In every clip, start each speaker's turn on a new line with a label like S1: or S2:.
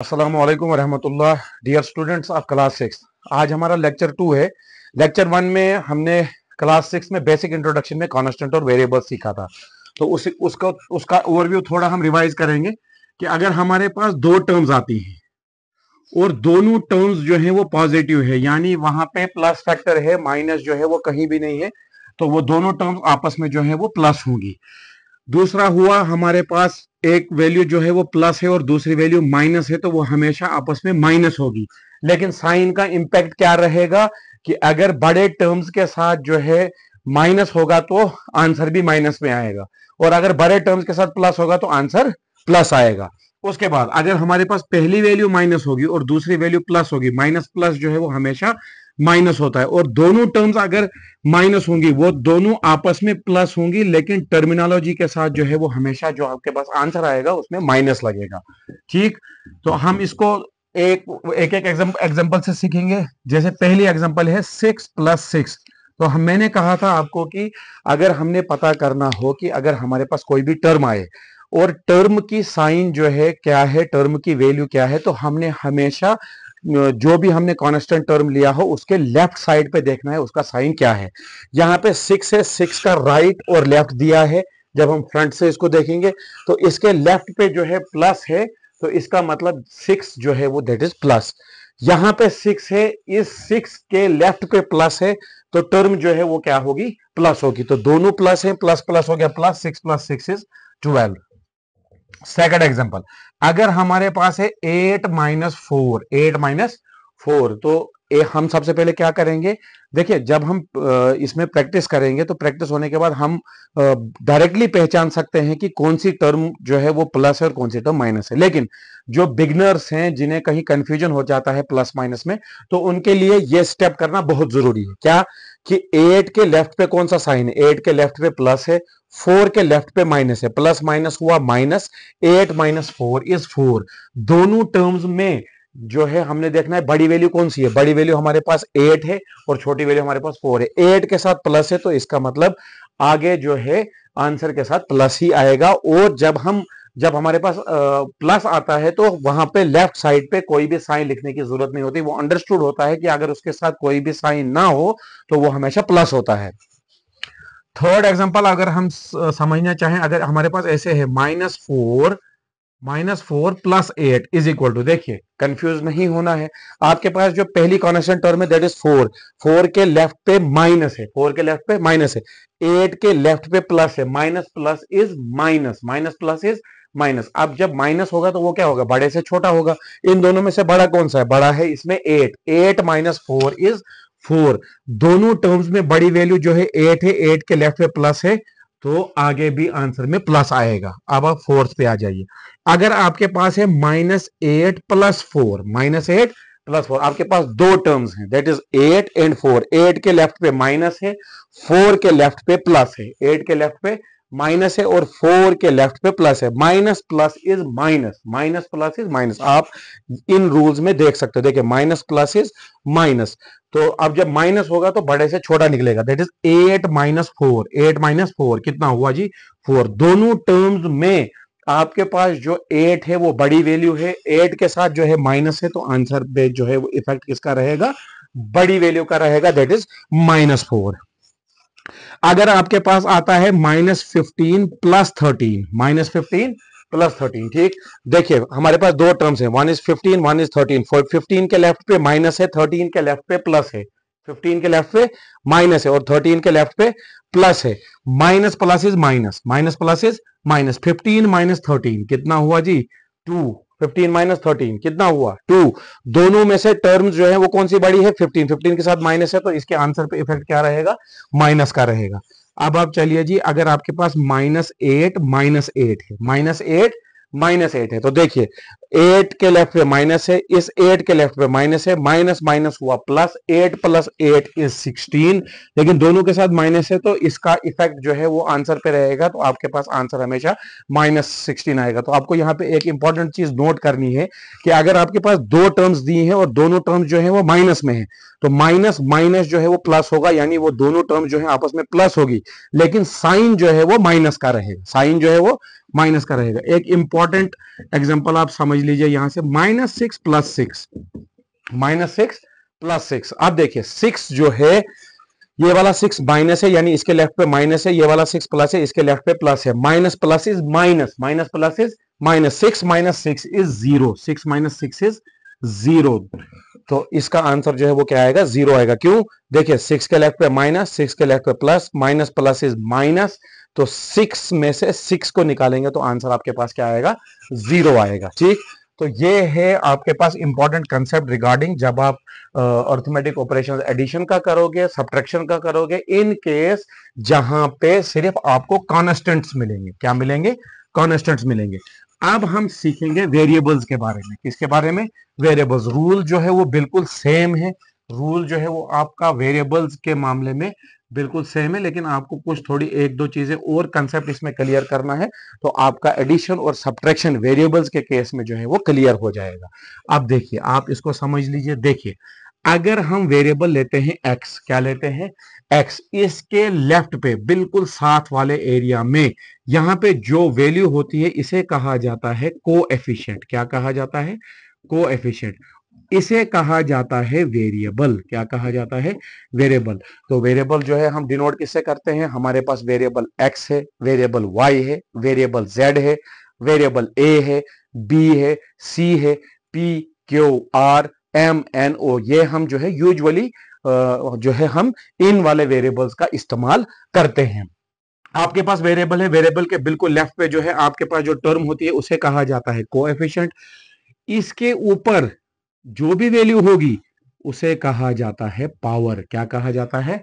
S1: अस्सलामु अलैकुम वरहमतुल्लाह। Dear students of class 6, आज हमारा लेक्चर 2 है। लेक्चर 1 में हमने क्लास 6 में बेसिक इंट्रोडक्शन में कांस्टेंट और वेरिएबल सीखा था। तो उसका ओवरव्यू थोड़ा हम रिवाइज करेंगे कि अगर हमारे पास दो टर्म्स आती हैं और दोनों टर्म्स जो है वो पॉजिटिव है, यानी वहां पे प्लस फैक्टर है, माइनस जो है वो कहीं भी नहीं है, तो वो दोनों टर्म्स आपस में जो है वो प्लस होंगी। दूसरा हुआ हमारे पास एक वैल्यू जो है वो प्लस है और दूसरी वैल्यू माइनस है, तो वो हमेशा आपस में माइनस होगी। लेकिन साइन का इंपैक्ट क्या रहेगा कि अगर बड़े टर्म्स के साथ जो है माइनस होगा तो आंसर भी माइनस में आएगा, और अगर बड़े टर्म्स के साथ प्लस होगा तो आंसर प्लस आएगा। उसके बाद अगर हमारे पास पहली वैल्यू माइनस होगी और दूसरी वैल्यू प्लस होगी, माइनस प्लस जो है वो हमेशा माइनस होता है, और दोनों टर्म्स अगर माइनस होंगी वो दोनों आपस में प्लस होंगी, लेकिन टर्मिनोलॉजी के साथ जो है वो हमेशा जो आपके पास आंसर आएगा उसमें माइनस लगेगा। ठीक, तो हम इसको एक एक एक एग्जांपल से सीखेंगे। जैसे पहली एग्जांपल है 6 + 6। तो मैंने कहा था आपको कि अगर हमने पता करना हो कि अगर हमारे पास कोई भी टर्म आए और टर्म की साइन जो है क्या है, टर्म की वैल्यू क्या है, तो हमने हमेशा जो भी हमने कांस्टेंट टर्म लिया हो उसके लेफ्ट साइड पे देखना है उसका साइन क्या है। यहाँ पे 6 है, 6 का राइट और लेफ्ट दिया है। जब हम फ्रंट से इसको देखेंगे तो इसके लेफ्ट पे जो है प्लस है, तो इसका मतलब 6 जो है वो दैट इज प्लस। यहाँ पे 6 है, इस 6 के लेफ्ट पे प्लस है, तो टर्म जो है वो क्या होगी, प्लस होगी। तो दोनों प्लस है, प्लस प्लस हो गया प्लस, 6 + 6 इज 12। सेकंड एग्जांपल, अगर हमारे पास है 8 - 4, 8 - 4, तो हम सबसे पहले क्या करेंगे, देखिए जब हम इसमें प्रैक्टिस करेंगे तो प्रैक्टिस होने के बाद हम डायरेक्टली पहचान सकते हैं कि कौन सी टर्म जो है वो प्लस है और कौन सी टर्म माइनस है। लेकिन जो बिगनर्स हैं जिन्हें कहीं कंफ्यूजन हो जाता है प्लस माइनस में, तो उनके लिए ये स्टेप करना बहुत जरूरी है। क्या कि 8 के लेफ्ट पे कौन सा साइन है, 8 के लेफ्ट पे प्लस है, 4 के लेफ्ट पे माइनस है, प्लस माइनस हुआ माइनस, 8 - 4 इज 4। दोनों टर्म्स में जो है हमने देखना है बड़ी वैल्यू कौन सी है। बड़ी वैल्यू हमारे पास 8 है और छोटी वैल्यू हमारे पास 4 है। 8 के साथ प्लस है तो इसका मतलब आगे जो है आंसर के साथ प्लस ही आएगा। और जब हमारे पास प्लस आता है तो वहां पे लेफ्ट साइड पे कोई भी साइन लिखने की जरूरत नहीं होती। वो अंडरस्टूड होता है कि अगर उसके साथ कोई भी साइन ना हो तो वो हमेशा प्लस होता है। थर्ड एग्जांपल अगर हम समझना चाहें, अगर हमारे पास ऐसे है -4 + 8 इज इक्वल टू, देखिए कंफ्यूज नहीं होना है। आपके पास जो पहली कांस्टेंट टर्म है दैट इज 4, 4 के लेफ्ट पे माइनस है, 4 के लेफ्ट पे माइनस है, 8 के लेफ्ट पे प्लस है, minus plus is minus, minus plus is minus. अब जब माइनस होगा तो वो क्या होगा, बड़े से छोटा होगा। इन दोनों में से बड़ा कौन सा है, बड़ा है इसमें 8, 8 - 4 इज 4। दोनों टर्म्स में बड़ी वैल्यू जो है 8 है, 8 के लेफ्ट पे प्लस है, तो आगे भी आंसर में प्लस आएगा। अब आप फोर्थ पे आ जाइए। अगर आपके पास है -8 + 4, -8 + 4, आपके पास दो टर्म्स हैं दैट इज 8 एंड 4। 8 के लेफ्ट पे माइनस है, 4 के लेफ्ट पे प्लस है। 8 के लेफ्ट पे माइनस है और 4 के लेफ्ट पे प्लस है। Minus plus is minus, minus plus is minus. आप इन रूल्स में देख सकते हो, देखिए माइनस प्लस इज माइनस। तो अब जब माइनस होगा तो बड़े से छोटा निकलेगा, दैट इज 8 - 4। 8 - 4 कितना हुआ जी, 4। दोनों टर्म्स में आपके पास जो 8 है वो बड़ी वैल्यू है, 8 के साथ जो है माइनस है, तो आंसर पे जो है वो इफेक्ट किसका रहेगा, बड़ी वैल्यू का रहेगा, दैट इज -4। अगर आपके पास आता है -15 + 13, -15 + 13, ठीक। देखिए हमारे पास दो टर्म्स हैं, 1 इज 15, 1 इज 13। 15 के लेफ्ट पे माइनस है, 13 के लेफ्ट पे प्लस है। 15 के लेफ्ट पे माइनस है और 13 के लेफ्ट पे प्लस है। Minus plus is minus, minus plus is minus. 15 - 13 कितना हुआ जी, 2। 15 - 13 कितना हुआ, 2। दोनों में से टर्म्स जो है वो कौन सी बड़ी है, 15। 15 के साथ माइनस है तो इसके आंसर पे इफेक्ट क्या रहेगा, माइनस का रहेगा। अब आप चलिए जी, अगर आपके पास -8 -8 है, -8 है, तो देखिए 8 के लेफ्ट पे माइनस है, इस 8 के लेफ्ट पे माइनस है, माइनस माइनस हुआ प्लस, 8 + 8 इज 16। लेकिन दोनों के साथ माइनस है तो इसका इफेक्ट जो है वो आंसर पे रहेगा, तो आपके पास आंसर हमेशा -16 आएगा। तो आपको यहाँ पे एक इंपॉर्टेंट चीज नोट करनी है कि अगर आपके पास दो टर्म्स दी हैं और दोनों टर्म्स जो है वो माइनस में है, तो माइनस माइनस जो है वो प्लस होगा, यानी वो दोनों टर्म जो है आपस में प्लस होगी, लेकिन साइन जो है वो माइनस का रहेगा, साइन जो है वो माइनस का रहेगा। एक इंपॉर्टेंट एग्जांपल आप समझ लीजिए यहां से, -6 + 6, -6 + 6। अब देखिए 6 जो है, ये वाला 6 माइनस है, यानी इसके लेफ्ट पे माइनस है, ये वाला 6 प्लस है, इसके लेफ्ट पे प्लस है। Minus plus is minus, minus plus is minus. 6 - 6 is 0, 6 - 6 is 0। तो इसका आंसर जो है वो क्या आएगा, 0 आएगा। क्यों? देखिए 6 के लेफ्ट पे माइनस, 6 के लेफ्ट पे plus, minus plus is minus, तो 6 में से 6 को निकालेंगे तो आंसर आपके पास क्या आएगा, 0 आएगा। ठीक, तो ये है आपके पास इंपॉर्टेंट कंसेप्ट रिगार्डिंग जब आप अर्थमेटिक ऑपरेशन एडिशन का करोगे, सब्ट्रैक्शन का करोगे, इन केस जहां पे सिर्फ आपको कॉन्स्टेंट्स मिलेंगे। क्या मिलेंगे? कॉन्स्टेंट्स मिलेंगे। अब हम सीखेंगे वेरिएबल्स के बारे में। किसके बारे में? वेरिएबल्स। रूल जो है वो बिल्कुल सेम है, रूल जो है वो आपका वेरिएबल्स के मामले में बिल्कुल सेम है, लेकिन आपको कुछ थोड़ी एक दो चीजें और कंसेप्ट इसमें क्लियर करना है, तो आपका एडिशन और सब्ट्रैक्शन वेरिएबल्स के केस में जो है वो क्लियर हो जाएगा। अब देखिए, आप इसको समझ लीजिए। देखिए, अगर हम वेरिएबल लेते हैं x, क्या लेते हैं? x, इसके लेफ्ट पे बिल्कुल साथ वाले एरिया में यहां पे जो वैल्यू होती है इसे कहा जाता है कोएफिशिएंट। क्या कहा जाता है? कोएफिशिएंट। इसे कहा जाता है वेरिएबल। क्या कहा जाता है? वेरिएबल। तो वेरिएबल जो है हम डिनोट किससे करते हैं? हमारे पास वेरिएबल x है, वेरिएबल y है, वेरिएबल z है, वेरिएबल a है, b है, c है, p, q, r, m, n, o, ये हम जो है यूजुअली जो है हम इन वाले वेरिएबल्स का इस्तेमाल करते हैं। आपके पास वेरिएबल है, वेरिएबल के बिल्कुल लेफ्ट पे जो है आपके पास जो टर्म होती है उसे कहा जाता है कोएफिशिएंट। इसके ऊपर जो भी वैल्यू होगी उसे कहा जाता है पावर। क्या कहा जाता है?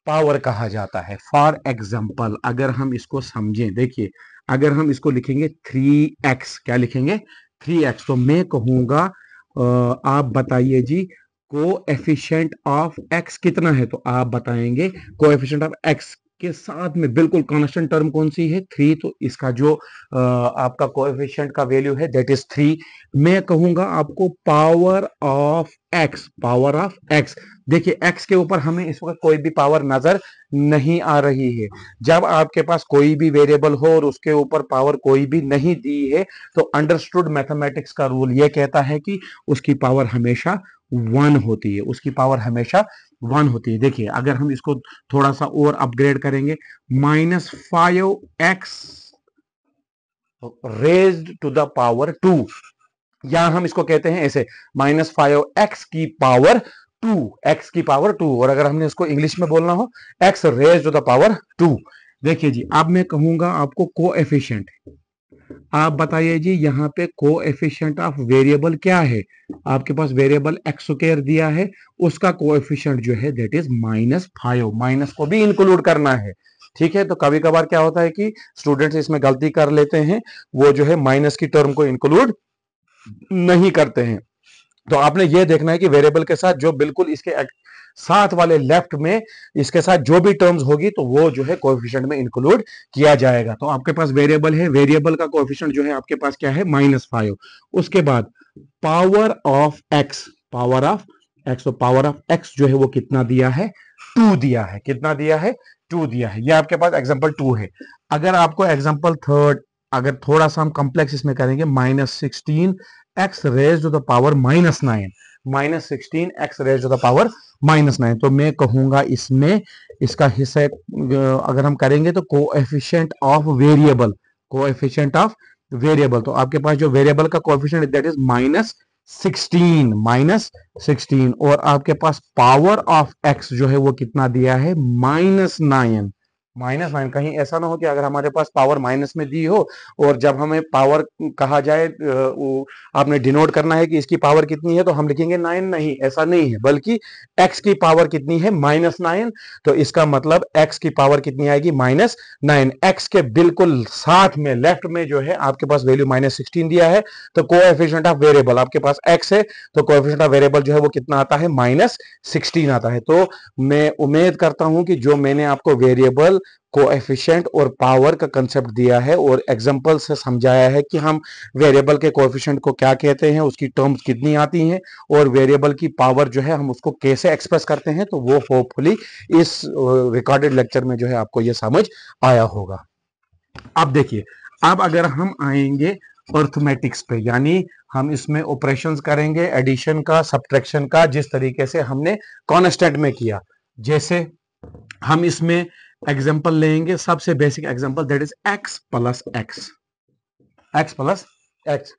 S1: पावर कहा जाता है। फॉर एग्जाम्पल अगर हम इसको समझें, देखिए अगर हम इसको लिखेंगे 3x, क्या लिखेंगे? 3x, तो मैं कहूंगा आप बताइए जी, कोएफिशिएंट ऑफ x कितना है? तो आप बताएंगे कोएफिशिएंट ऑफ x के साथ में बिल्कुल कांस्टेंट टर्म कौन सी है? 3, तो इसका जो आपका कोएफिशिएंट का वैल्यू है दैट इज 3। मैं कहूंगा आपको power of x, power of x। देखिए x के ऊपर हमें इस वक्त कोई भी पावर नजर नहीं आ रही है। जब आपके पास कोई भी वेरिएबल हो और उसके ऊपर पावर कोई भी नहीं दी है, तो अंडरस्टूड मैथमेटिक्स का रूल यह कहता है कि उसकी पावर हमेशा 1 होती है, उसकी पावर हमेशा 1 होती है। देखिए अगर हम इसको थोड़ा सा और अपग्रेड करेंगे, -5x raised to the power 2, या हम इसको कहते हैं ऐसे, -5x की पावर 2, x की पावर 2, और अगर हमने इसको इंग्लिश में बोलना हो, x raise to the power 2। देखिए जी, अब मैं कहूंगा आपको कोएफिशिएंट। आप बताइए जी, यहाँ पे कोएफिशिएंट ऑफ वेरिएबल क्या है? आपके पास वेरिएबल एक्स स्क्वायर दिया है, उसका कोएफिशिएंट जो है दैट इज -5। माइनस को भी इंक्लूड करना है। ठीक है, तो कभी कभार क्या होता है कि स्टूडेंट्स इसमें गलती कर लेते हैं, वो जो है माइनस की टर्म को इंक्लूड नहीं करते हैं। तो आपने ये देखना है कि वेरिएबल के साथ जो बिल्कुल इसके साथ वाले लेफ्ट में इसके साथ जो भी टर्म्स होगी तो वो जो है कोएफिशिएंट में इंक्लूड किया जाएगा। तो आपके पास वेरिएबल है, वेरिएबल का कोएफिशिएंट जो है आपके पास क्या है? -5। उसके बाद power of x, power of x, तो पावर ऑफ x जो है वो कितना दिया है? 2 दिया है। कितना दिया है? 2 दिया है। ये आपके पास एग्जांपल 2 है। अगर आपको एग्जांपल थर्ड, अगर थोड़ा सा हम कॉम्प्लेक्स इसमें करेंगे, -16x raise to the power -9, -16x raise to the power -9, तो मैं कहूंगा इसमें इसका हिस्सा अगर हम करेंगे तो coefficient of variable, coefficient of variable, तो आपके पास जो वेरिएबल का कोएफिशिएंट दैट इज -16, -16, और आपके पास पावर ऑफ x जो है वो कितना दिया है? -9, -9। कहीं ऐसा ना हो कि अगर हमारे पास पावर माइनस में दी हो और जब हमें पावर कहा जाए, आपने डिनोट करना है कि इसकी पावर कितनी है, तो हम लिखेंगे 9, नहीं, ऐसा नहीं है, बल्कि x की पावर कितनी है? -9, तो इसका मतलब x की पावर कितनी आएगी? -9। x के बिल्कुल साथ में लेफ्ट में जो है आपके पास वैल्यू -16 दिया है, तो कोएफिशिएंट ऑफ वेरिएबल आपके पास x है, तो कोएफिशिएंट ऑफ वेरिएबल जो है वो कितना आता है? -16 आता है। तो मैं उम्मीद करता हूं कि जो मैंने आपको वेरिएबल, कोएफिशिएंट और पावर का कंसेप्ट दिया है और एग्जांपल से समझाया है कि हम वेरिएबल के कोएफिशिएंट को क्या कहते हैं, उसकी टर्म्स कितनी आती हैं, और वेरिएबल की पावर जो है हम उसको कैसे एक्सप्रेस करते हैं, तो वो होपफुली इस रिकॉर्डेड लेक्चर में जो है आपको ये समझ आया होगा। अब देखिए, अब अगर हम आएंगे अर्थमेटिक्स पे, यानी हम इसमें ऑपरेशंस करेंगे एडिशन का, सब्ट्रैक्शन का, जिस तरीके से हमने कांस्टेंट में किया। जैसे हम इसमें एग्जांपल लेंगे, सबसे basic example, that is x plus x, x plus x।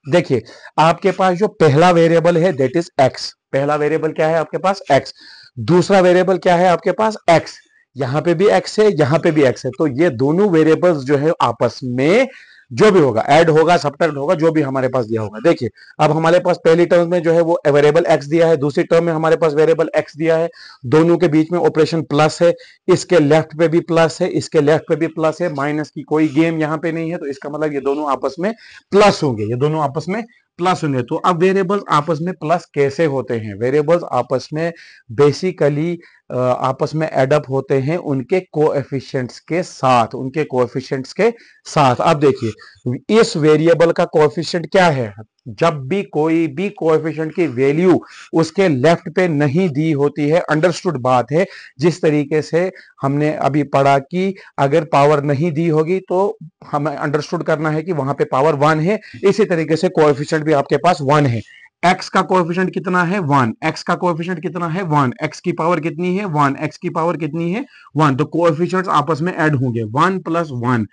S1: देखिए आपके पास जो पहला वेरिएबल है दैट इज x, पहला वेरिएबल क्या है आपके पास x, दूसरा वेरिएबल क्या है आपके पास x, यहां पे भी x है, यहां पे भी x है। तो ये दोनों वेरिएबल्स जो है आपस में जो भी होगा, ऐड होगा, सब्ट्रैक्ट होगा, जो भी हमारे पास दिया होगा। देखिए अब हमारे पास पहली टर्म में जो है वो वेरिएबल x दिया है, दूसरी टर्म में हमारे पास वेरिएबल x दिया है, दोनों के बीच में ऑपरेशन प्लस है, इसके लेफ्ट पे भी प्लस है, इसके लेफ्ट पे भी प्लस है, माइनस की कोई गेम यहां पे नहीं है। तो इसका मतलब ये दोनों आपस में प्लस होंगे, ये दोनों आपस में प्लस होंगे। तो अब वेरिएबल्स आपस में प्लस कैसे होते हैं? वेरिएबल्स आपस में बेसिकली आपस में एडअप होते हैं उनके कोएफिशिएंट्स के साथ, उनके कोएफिशिएंट्स के साथ। अब देखिए इस वेरिएबल का कोएफिशिएंट क्या है, जब भी कोई भी कोएफिशिएंट की वैल्यू उसके लेफ्ट पे नहीं दी होती है, अंडरस्टूड बात है, जिस तरीके से हमने अभी पढ़ा कि अगर पावर नहीं दी होगी तो हमें अंडरस्टूड करना है कि वहां पे पावर 1 है, इसी तरीके से कोएफिशिएंट भी आपके पास 1 है। x का कोएफिशिएंट कितना है 1, x का कोएफिशिएंट कितना है 1, x की पावर कितनी है 1, x की पावर कितनी है 1। तो कोएफिशिएंट्स आपस में ऐड होंगे, 1 प्लस 1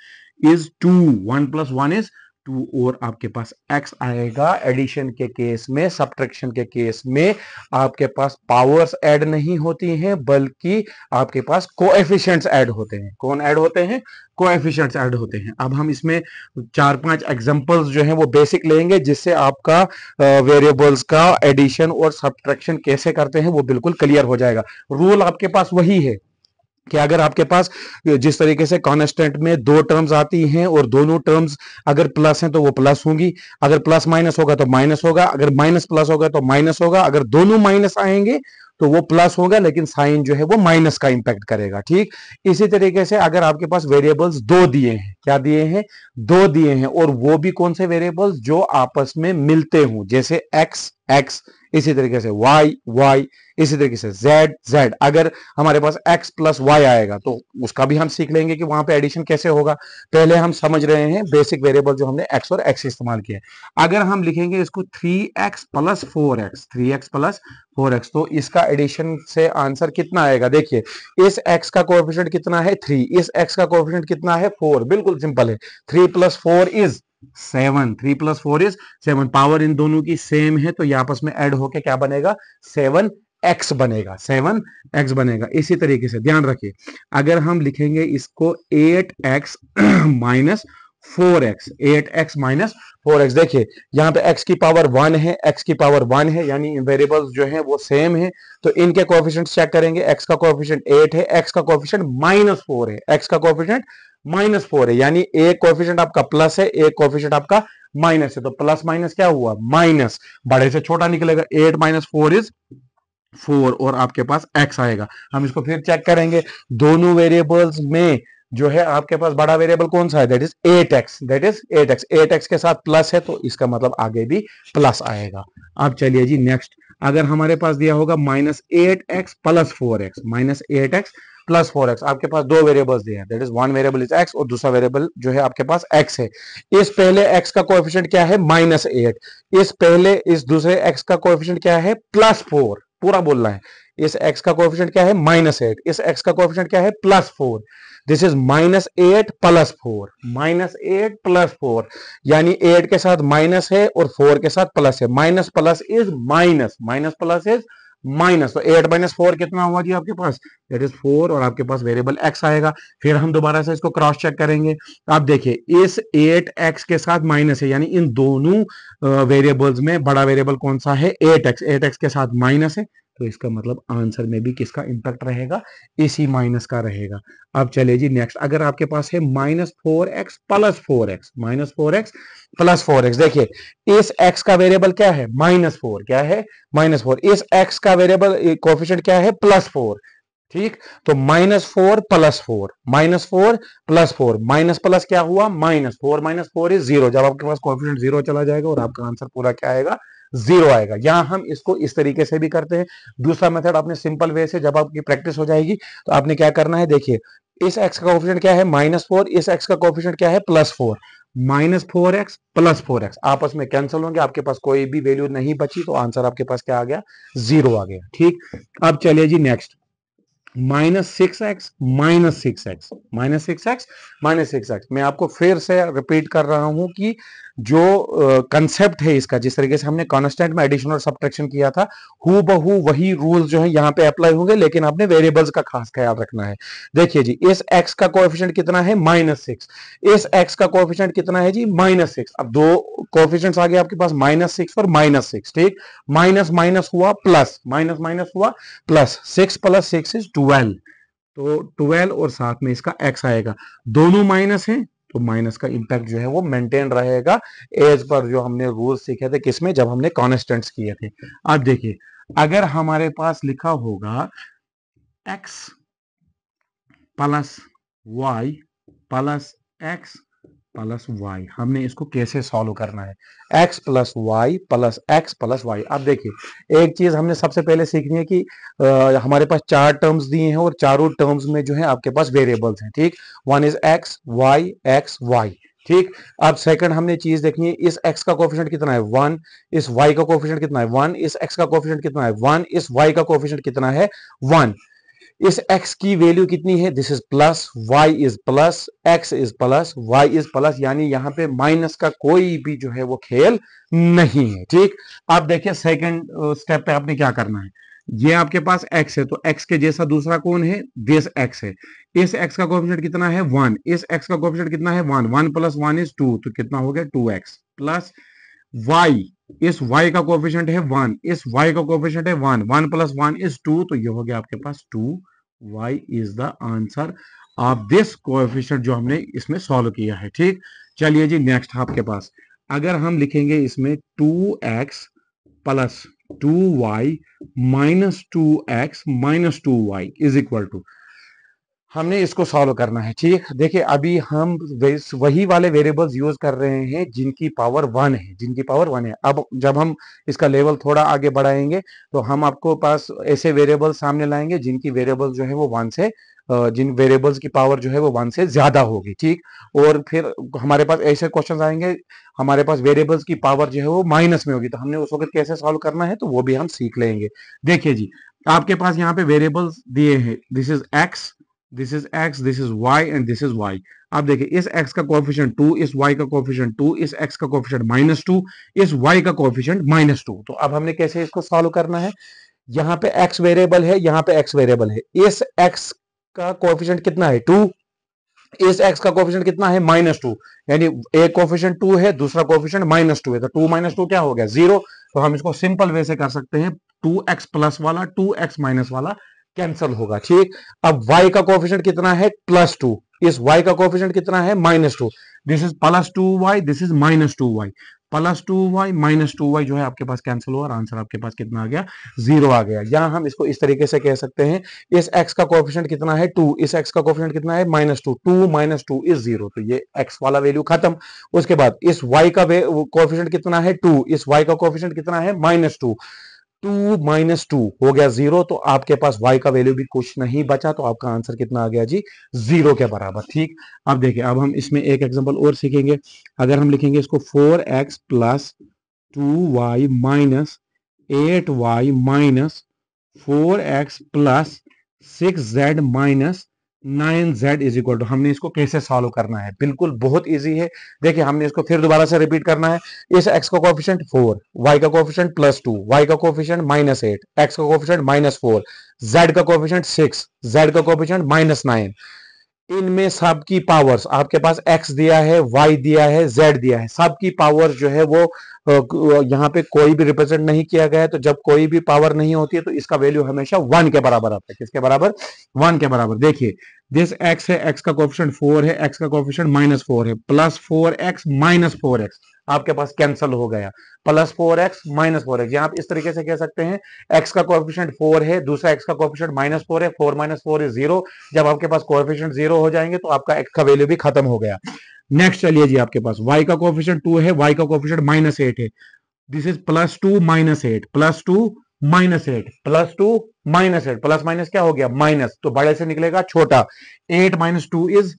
S1: इज 2, 1 प्लस 1 इज 2, और आपके पास x आएगा। एडिशन के केस में, सब्ट्रैक्शन के केस में आपके पास पावर्स ऐड नहीं होती हैं, बल्कि आपके पास कोएफिशिएंट्स ऐड होते हैं। कौन ऐड होते हैं? कोएफिशिएंट्स ऐड होते हैं। अब हम इसमें 4-5 एग्जांपल्स जो हैं वो बेसिक लेंगे, जिससे आपका वेरिएबल्स का एडिशन और सब्ट्रैक्शन कैसे करते हैं वो बिल्कुल क्लियर हो जाएगा। रूल आपके पास वही है कि अगर आपके पास जिस तरीके से कांस्टेंट में दो टर्म्स आती हैं और दोनों टर्म्स अगर प्लस हैं तो वो प्लस होंगी, अगर प्लस माइनस होगा तो माइनस होगा, अगर माइनस प्लस होगा तो माइनस होगा, अगर दोनों माइनस आएंगे तो वो प्लस होगा, लेकिन साइन जो है वो माइनस का इंपैक्ट करेगा। ठीक इसी तरीके से अगर आपके पास वेरिएबल्स दो दिए हैं, क्या दिए हैं? दो दिए हैं, और वो भी कौन से वेरिएबल्स जो आपस में मिलते हों, जैसे x x, इसी तरीके से y y, इसी तरीके से z z। अगर हमारे पास x प्लस वाई आएगा तो उसका भी हम सीख लेंगे कि वहां पे एडिशन कैसे होगा। पहले हम समझ रहे हैं बेसिक वेरिएबल जो हमने x और x इस्तेमाल किया है। अगर हम लिखेंगे इसको 3x plus 4x, 3x plus 4x, तो इसका एडिशन से आंसर कितना आएगा? देखिए इस x का कोएफिशिएंट कितना है 3, इस x का कोएफिशिएंट कितना है 4, बिल्कुल सिंपल है। 3 plus 4 is 7, 3 plus 4 is 7, power in दोनों की सेम है तो ये आपस में ऐड होके क्या बनेगा? 7x बनेगा, 7x बनेगा। इसी तरीके से ध्यान रखिए अगर हम लिखेंगे इसको 8x minus 4x, 8x minus 4x, देखिए यहाँ पे x की पावर 1 है, x की पावर 1 है, यानी वेरिएबल्स जो हैं वो सेम है। तो इनके कोएफिशिएंट चेक करेंगे, x का कोएफिशिएंट 8 है, x का कोएफिशिएंट -4 है, x का कोएफिशिएंट -4 है, यानी एक कोएफिशिएंट आपका प्लस है, एक कोएफिशिएंट आपका माइनस है। तो प्लस माइनस क्या हुआ? माइनस, बड़े से छोटा निकलेगा, 8 माइनस 4 इज 4, और आपके पास x आएगा। हम इसको फिर चेक करेंगे, दोनों वेरिएबल्स में जो है आपके पास बड़ा वेरिएबल कौन सा है? That is 8x, that is 8x, 8x के साथ प्लस है तो इसका मतलब आगे भी प्लस आएगा। अब चलिए जी नेक्स्ट, अगर हमारे पास दिया होगा -8x plus 4x, -8x plus 4x, आपके पास दो वेरिएबल्स दिए हैं, that is one variable is x और दूसरा वेरिएबल जो है आपके पास x है। इस पहले x का कोएफिशिएंट क्या है? -8, इस दूसरे x का कोएफिशिएंट क्या है? +4, पूरा बोलना है। इस x का कोएफिशिएंट क्या है? -8, इस x का कोएफिशिएंट क्या है? +4। दिस इज -8 प्लस 4, -8 प्लस 4, यानी 8 के साथ माइनस है और 4 के साथ प्लस है, minus plus is minus, minus plus is minus. तो 8 माइनस 4 कितना हुआ जी आपके पास? दैट इज 4, और आपके पास वेरिएबल x आएगा। फिर हम दोबारा से इसको क्रॉस चेक करेंगे। आप देखिए इस 8x के साथ माइनस है, यानी इन दोनों वेरिएबल्स में बड़ा वेरिएबल कौन सा है? 8x, 8x के साथ माइनस है, तो इसका मतलब आंसर में भी किसका इंपैक्ट रहेगा? इसी माइनस का रहेगा। अब चलिए जी नेक्स्ट, अगर आपके पास है -4x plus 4x, -4x plus 4x, देखिए इस x का वेरिएबल क्या है? -4, क्या है? -4। इस x का वेरिएबल कोएफिशिएंट क्या है? +4। ठीक, तो -4 प्लस 4, -4 प्लस 4, माइनस प्लस क्या हुआ? -4 माइनस 4 इज 0। जब आपके पास कोएफिशिएंट 0 चला जाएगा और आपका आंसर पूरा क्या आएगा? 0 आएगा। यहां हम इसको इस तरीके से भी करते हैं। दूसरा मेथड आपने सिंपल वे से, जब आपकी प्रैक्टिस हो जाएगी तो आपने क्या करना है, देखिए इस x का कोएफिशिएंट क्या है? -4, इस x का कोएफिशिएंट क्या है? +4। -4x प्लस 4x आपस में कैंसिल होंगे, आपके पास कोई भी वैल्यू नहीं बची, तो आंसर आपके पास क्या आ गया, 0 आ गया। ठीक, अब चलिए जी नेक्स्ट, -6x -6x मैं आपको फिर से रिपीट कर रहा हूं कि जो कंसेप्ट है इसका, जिस तरीके से हमने कांस्टेंट में एडिशन और सब्ट्रैक्शन किया था, हु बहू वही रूल्स जो है यहाँ पे अप्लाई होंगे, लेकिन आपने वेरिएबल्स का खास ख्याल रखना है। देखिए जी, इस x का कोएफिशिएंट कितना है, -6, इस x का कोएफिशिएंट कितना है जी, -6। अब दो कोएफिशिएंट्स आ गए आपके पास, -6 और -6। ठीक, माइनस माइनस हुआ प्लस, माइनस माइनस हुआ प्लस, 6 + 6 इज 12, तो 12 और साथ में इसका x आएगा, दोनों माइनस है तो माइनस का इंपैक्ट जो है वो मेंटेन रहेगा, एज पर जो हमने रूल सीखे थे किसमें, जब हमने कॉन्स्टेंट्स किए थे। अब देखिए, अगर हमारे पास लिखा होगा x + y + x + y, हमने इसको कैसे सॉल्व करना है, x + y + x + y। अब देखिए, एक चीज हमने सबसे पहले सीखनी है कि हमारे पास 4 टर्म्स दिए हैं और चारों टर्म्स में जो है आपके पास वेरिएबल्स हैं। ठीक, वन इज x y। ठीक, अब सेकंड हमने चीज देखनी है, इस x का कोएफिशिएंट कितना है 1, इस y का कोएफिशिएंट कितना है 1, इस x का कोएफिशिएंट कितना है 1, इस y का कोएफिशिएंट कितना है 1, इस x की वैल्यू कितनी है, this is plus, y is plus, x is plus, y is plus, यानी यहां पे माइनस का कोई भी जो है वो खेल नहीं है। ठीक, अब देखिए सेकंड स्टेप पे आपने क्या करना है, ये आपके पास x है, तो x के जैसा दूसरा कौन है, दिस x है, इस x का कोएफिशिएंट कितना है 1, इस x का कोएफिशिएंट कितना है 1, 1 + 1 इज 2, तो कितना हो गया 2x प्लस y, इस y का कोएफिशिएंट है 1, इस y का कोएफिशिएंट है 1, 1 + 1 इज 2, तो ये हो गया आपके पास 2y is the answer of this coefficient जो हमने इसमें सॉल्व किया है। ठीक, चलिए जी नेक्स्ट आपके पास, अगर हम लिखेंगे इसमें 2x + 2y - 2x - 2y is equal to, हमने इसको सॉल्व करना है। ठीक, देखिए अभी हम वही वाले वेरिएबल्स यूज कर रहे हैं जिनकी पावर 1 है, जिनकी पावर 1 है। अब जब हम इसका लेवल थोड़ा आगे बढ़ाएंगे तो हम आपको पास ऐसे वेरिएबल्स सामने लाएंगे जिनकी वेरिएबल्स जो है वो 1 से जिन वेरिएबल्स की पावर जो है वो 1 से ज्यादा होगी। ठीक, और फिर हमारे पास ऐसे क्वेश्चंस आएंगे, हमारे पास वेरिएबल्स की पावर जो है वो माइनस में होगी, तो हमने उस वक्त कैसे सॉल्व करना है तो वो भी हम सीख लेंगे। देखिए जी, आपके पास यहाँ पे वेरिएबल्स दिए हैं, this is x, this is x, this is y and this is y। आप देखिए, इस x का कोएफिशिएंट 2, इस y का कोएफिशिएंट 2, इस x का कोएफिशिएंट -2, इस y का कोएफिशिएंट -2। तो अब हमने कैसे इसको सॉल्व करना है, यहाँ पे x वेरिएबल है, यहाँ पे x वेरिएबल है, इस x का कोएफिशिएंट कितना है 2, इस x का कोएफिशिएंट कितना है -2, यानी एक कोएफिशिएंट 2 है, दूसरा कोएफिशिएंट -2 है, तो 2 - 2 क्या हो गया 0। तो हम इसको सिंपल वे से कर सकते हैं, 2x प्लस वाला 2x माइनस वाला कैंसिल होगा। ठीक, अब y का कोएफिशिएंट कितना है +2, इस y का कोएफिशिएंट कितना है -2, this is +2y, this is -2y, +2y -2y जो है आपके पास कैंसिल हुआ और आंसर आपके पास कितना आ गया 0 आ गया। यहां हम इसको इस तरीके से कह सकते हैं, इस x का कोएफिशिएंट कितना है 2, इस x का कोएफिशिएंट कितना है -2, 2 - 2 इज 0, तो ये x वाला वैल्यू खत्म। उसके बाद इस y का कोएफिशिएंट कितना है 2, इस y का कोएफिशिएंट कितना है -2, 2 - 2 हो गया 0, तो आपके पास y का वैल्यू भी कुछ नहीं बचा, तो आपका आंसर कितना आ गया जी 0 के बराबर। ठीक, अब देखिए, अब हम इसमें एक एग्जांपल और सीखेंगे, अगर हम लिखेंगे इसको 4x + 2y - 8y - 4x + 6z - 9z is equal to, हमने इसको कैसे सॉल्व करना है, बिल्कुल बहुत इजी है। देखिए, हमने इसको फिर दोबारा से रिपीट करना है, इस x का कोएफिशिएंट 4, y का कोएफिशिएंट +2, y का कोएफिशिएंट -8, x का कोएफिशिएंट -4, z का कोएफिशिएंट 6, z का कोएफिशिएंट -9, इनमें सबकी पावर्स आपके पास x दिया है, y दिया है, z दिया है, सबकी पावर जो है वो यहाँ पे कोई भी रिप्रेजेंट नहीं किया गया है, तो जब कोई भी पावर नहीं होती है तो इसका वैल्यू हमेशा 1 के बराबर आता है। किसके बराबर, 1 के बराबर। देखिए, दिस x है, x का कोएफिशिएंट 4 है, x का कोएफिशिएंट -4 है, +4x - 4x आपके पास कैंसिल हो गया, +4x - 4x। यहाँ आप इस तरीके से कह सकते हैं, x का कोएफिशिएंट 4 है, दूसरा x का कोएफिशिएंट -4 है, 4 - 4 इज 0। जब आपके पास कोएफिशिएंट 0 हो जाएंगे तो आपका x का वैल्यू भी खत्म हो गया। नेक्स्ट चलिए जी, आपके पास y का कोएफिशिएंट 2 है, y का कोएफिशिएंट -8 है, दिस इज +2 - 8, +2 - 8, +2 - 8, प्लस माइनस क्या हो गया माइनस, तो बड़े से निकलेगा छोटा, 8 - 2 इज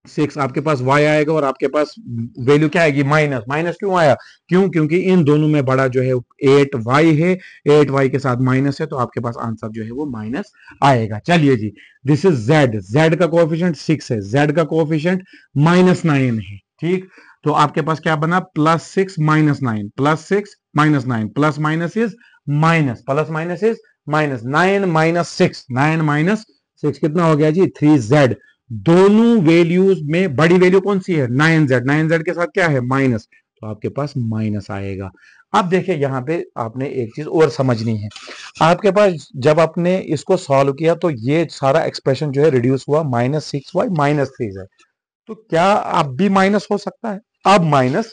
S1: 6 आपके पास y आएगा और आपके पास वैल्यू क्या आएगी माइनस। माइनस क्यों आया? क्योंकि इन दोनों में बड़ा जो है 8y है, 8y के साथ माइनस है, तो आपके पास आंसर जो है वो माइनस आएगा। चलिए जी, दिस इज z। z का कोएफिशिएंट 6 है, z का कोएफिशिएंट -9 है। ठीक, तो आपके पास क्या बना? +6 -9, +6 -9, plus minus is minus, plus minus is minus. 9 - 6, 9 - 6 कितना हो गया जी? 3z। दोनों वैल्यूज में बड़ी वैल्यू कौन सी है? 9z। 9z के साथ क्या है? माइनस, तो आपके पास माइनस आएगा। अब देखिए यहां पे आपने एक चीज और समझनी है। आपके पास जब आपने इसको सॉल्व किया तो ये सारा एक्सप्रेशन जो है रिड्यूस हुआ, -6y -3z। तो क्या अब भी माइनस हो सकता है? अब माइनस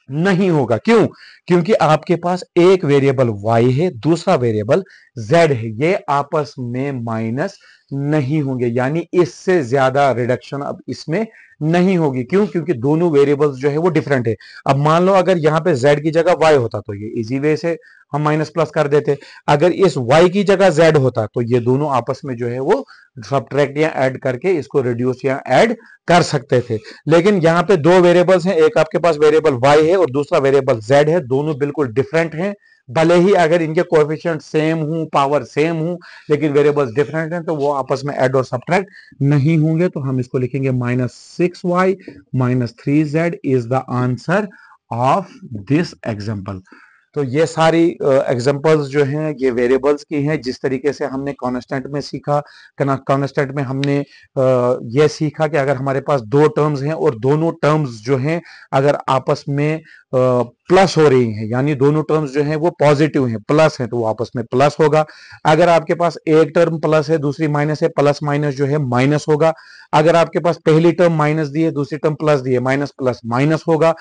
S1: नहीं होगा। क्यों? क्योंकि आपके पास एक वेरिएबल y है, दूसरा वेरिएबल z है, ये आपस में माइनस नहीं होंगे, यानी इससे ज्यादा रिडक्शन अब इसमें नहीं होगी। क्यों? क्योंकि दोनों वेरिएबल्स जो है वो डिफरेंट है। अब मान लो अगर यहां पे z की जगह y होता तो ये इजी वे से हम माइनस प्लस कर देते। अगर इस y की जगह z होता तो ये दोनों आपस में जो है वो सब्ट्रैक्ट या ऐड करके इसको रिड्यूस या ऐड कर सकते थे। लेकिन यहाँ पे दो वेरिएबल्स हैं, एक आपके पास वेरिएबल y है और दूसरा वेरिएबल z है, दोनों बिल्कुल डिफरेंट हैं। भले ही अगर इनके कोएफिशिएंट सेम हूं, पावर सेम हूं, लेकिन वेरिएबल्स डिफरेंट हैं, तो वो आपस में ऐड और सब्ट्रैक्ट नहीं होंगे। तो हम इसको लिखेंगे -6y -3z is the answer of this example. तो ये सारी एग्जांपल्स जो हैं ये वेरिएबल्स की हैं। जिस तरीके से हमने कांस्टेंट में सीखा, कांस्टेंट में हमने ये सीखा कि अगर हमारे पास दो टर्म्स हैं और दोनों टर्म्स जो हैं अगर आपस में प्लस हो रही हैं, यानी दोनों टर्म्स जो हैं वो पॉजिटिव हैं, प्लस हैं, तो वो आपस में प्लस होगा। अगर आपके पास एक टर्म प्लस है दूसरी माइनस है, प्लस माइनस जो है माइनस होगा। अगर आपके पास पहली टर्म माइनस दी है, दूसरी टर्म प्लस दी है, माइनस प्लस माइनस होगा।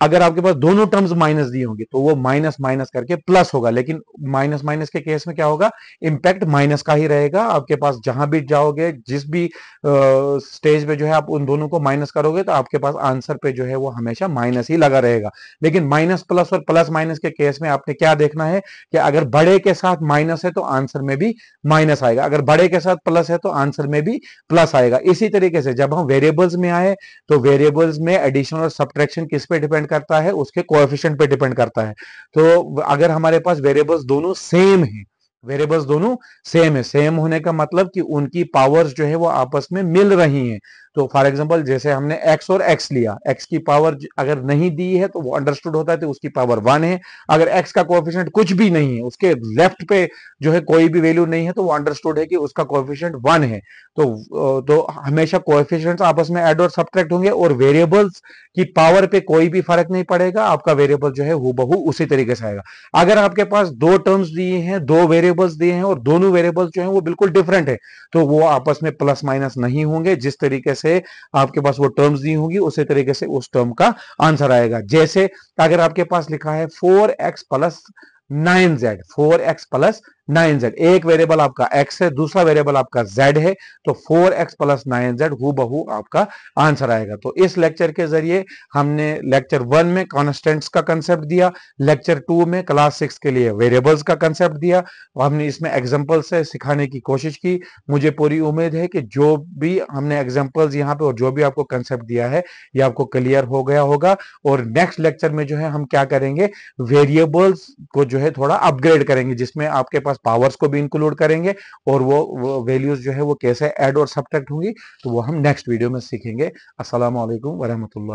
S1: अगर आपके पास दोनों टर्म्स माइनस दी होंगी तो वो माइनस माइनस करके प्लस होगा। लेकिन माइनस माइनस के केस में क्या होगा? इंपैक्ट माइनस का ही रहेगा। आपके पास जहां भी जाओगे, जिस भी स्टेज पे जो है आप उन दोनों को माइनस करोगे तो आपके पास आंसर पे जो है वो हमेशा माइनस ही लगा रहेगा। लेकिन माइनस प्लस और प्लस माइनस के केस में आपने क्या देखना है कि अगर बड़े के साथ माइनस है तो आंसर में भी माइनस आएगा, अगर बड़े के साथ प्लस है तो आंसर में भी प्लस आएगा। इसी तरीके से जब हम वेरिएबल्स में आए तो वेरिएबल्स में एडिशन और सब्ट्रैक्शन किस पे डिपेंड करता है? उसके कोएफिशिएंट पे डिपेंड करता है। तो अगर हमारे पास वेरिएबल्स दोनों सेम है, वेरिएबल्स दोनों सेम है, सेम होने का मतलब कि उनकी पावर्स जो है वो आपस में मिल रही हैं। तो फॉर एग्जांपल जैसे हमने x और x लिया, x की पावर अगर नहीं दी है तो वो अंडरस्टूड होता है तो उसकी पावर 1 है। अगर x का कोएफिशिएंट कुछ भी नहीं है, उसके लेफ्ट पे जो है कोई भी वैल्यू नहीं है, तो वो अंडरस्टूड है कि उसका कोएफिशिएंट 1 है। तो हमेशा कोएफिशिएंट्स आपस में ऐड और सब्ट्रैक्ट होंगे और वेरिएबल्स की पावर पे कोई भी फर्क नहीं पड़ेगा, आपका वेरिएबल जो है हूबहू उसी तरीके से आएगा। अगर आपके पास दो टर्म्स दिए हैं, दो वेरिएबल्स दिए हैं और दोनों वेरिएबल्स जो हैं वो बिल्कुल डिफरेंट है, तो वो आपस में प्लस माइनस नहीं होंगे। जिस तरीके से आपके पास वो टर्म्स दी होंगी उसी तरीके से उस टर्म का आंसर आएगा। जैसे अगर आपके पास लिखा है 4x plus 9z, 4x plus 9z, एक वेरिएबल आपका x है, दूसरा वेरिएबल आपका z है, तो 4x प्लस 9z हूबहू आपका आंसर आएगा। तो इस लेक्चर के जरिए हमने लेक्चर 1 में कॉन्स्टेंट्स का कंसेप्ट दिया, लेक्चर 2 में क्लास 6 के लिए वेरिएबल्स का कंसेप्ट दिया, और हमने इसमें एग्जांपल से सिखाने की कोशिश की। मुझे पूरी उम्मीद है कि जो भी हमने एग्जांपल्स यहाँ पे और जो भी आपको कंसेप्ट दिया है ये आपको क्लियर हो गया होगा। और नेक्स्ट लेक्चर में जो है हम क्या करेंगे, वेरिएबल्स को जो है थोड़ा अपग्रेड करेंगे, जिसमें आपके पास पावर्स को भी इंक्लूड करेंगे और वो वैल्यूज जो है वो कैसे ऐड और सब्ट्रैक्ट होंगी, तो वो हम नेक्स्ट वीडियो में सीखेंगे। अस्सलाम वालेकुम वरहमतुल्लाह।